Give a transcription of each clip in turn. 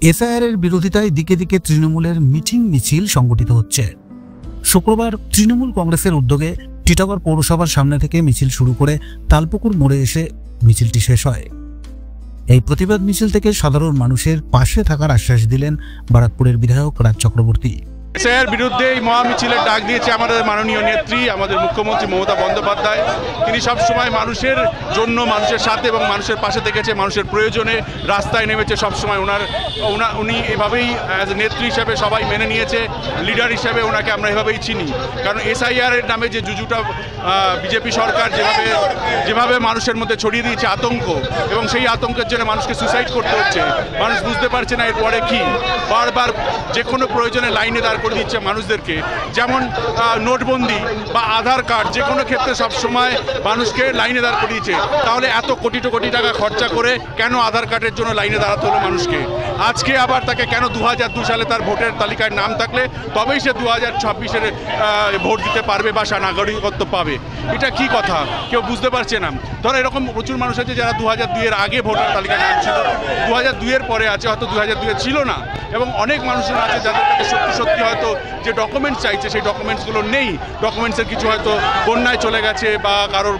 SIR এর বিরোধিতায় দিকে দিকে তৃণমূলের মিটিং মিছিল সংগঠিত হচ্ছে। শুক্রবার তৃণমূল কংগ্রেসের উদ্যোগে টিটাগড় পৌরসভার সামনে থেকে মিছিল শুরু করে তালপুকুর মোড়ে এসে মিছিলটি শেষ হয়। এই প্রতিবাদ মিছিল থেকে সাধারণ মানুষের পাশে থাকার আশ্বাস দিলেন বারাকপুরের বিধায়ক রাজ চক্রবর্তী। এসআইআর বিরুদ্ধে এই মহামিছিলের ডাক দিয়েছে আমাদের মাননীয় নেত্রী, আমাদের মুখ্যমন্ত্রী মমতা বন্দ্যোপাধ্যায়। তিনি সবসময় মানুষের জন্য, মানুষের সাথে এবং মানুষের পাশে থেকেছে, মানুষের প্রয়োজনে রাস্তায় নেমেছে সবসময়। উনি এভাবেই অ্যাজ নেত্রী হিসাবে সবাই মেনে নিয়েছে, লিডার হিসাবে ওনাকে আমরা এভাবেই চিনি। কারণ এসআইআর এর নামে যে জুজুটা বিজেপি সরকার যেভাবে মানুষের মধ্যে ছড়িয়ে দিয়েছে আতঙ্ক, এবং সেই আতঙ্কের জন্য মানুষকে সুসাইড করতে হচ্ছে। মানুষ বুঝতে পারছে না এরপরে কি, বারবার যে কোনো প্রয়োজনে লাইনে দাঁড় করে দিচ্ছে মানুষদেরকে। যেমন নোটবন্দি বা আধার কার্ড, যে কোনো ক্ষেত্রে সবসময় মানুষকে লাইনে দাঁড় করে দিচ্ছে। তাহলে এত কোটি টাকা খরচা করে কেন আধার কার্ডের জন্য লাইনে দাঁড়াতে হলো মানুষকে? আজকে আবার তাকে কেন 2002 সালে তার ভোটের তালিকায় নাম থাকলে তবেই সে 2026-এর ভোট দিতে পারবে বা নাগরিকত্ব পাবে? এটা কি কথা? কেউ বুঝতে পারছে না। ধরো এরকম প্রচুর মানুষ আছে যারা 2002-এর আগে ভোটার তালিকায় নাম ছিল, 2002-এর পরে আছে, হয়তো 2002-এ ছিল না। এবং অনেক মানুষজন আছে যাদের কাছে সত্যি হয়তো যে ডকুমেন্টস চাইছে সেই ডকুমেন্টসগুলো নেই। ডকুমেন্টসের কিছু হয়তো বন্যায় চলে গেছে বা কারোর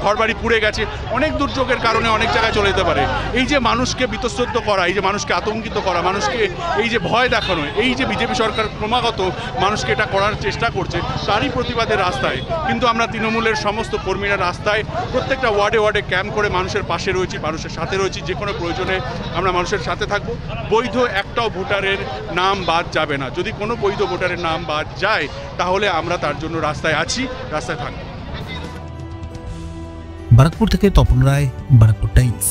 ঘরবাড়ি পুড়ে গেছে, অনেক দুর্যোগের কারণে অনেক জায়গায় চলে যেতে পারে। এই যে মানুষকে বিতস্তত করা, এই যে মানুষকে আতঙ্কিত করা, মানুষকে এই যে ভয় দেখানো, এই যে বিজেপি সরকার ক্রমাগত মানুষকে এটা করার চেষ্টা করছে, তারই প্রতিবাদে রাস্তায়। কিন্তু আমরা তৃণমূলের সমস্ত কর্মীরা রাস্তায় প্রত্যেকটা ওয়ার্ডে ক্যাম্প করে মানুষের পাশে রয়েছি, মানুষের সাথে রয়েছি। যে কোনো প্রয়োজনে আমরা মানুষের সাথে থাকবো। বৈধ একটাও ভোটারের নাম বাদ যাবে না। যদি কোনো বৈধ ভোটারের নাম বাদ যায় তাহলে আমরা তার জন্য রাস্তায় আছি, রাস্তায় থাকবো। বারাকপুর থেকে তপন রায়, বারাকপুর টাইমস।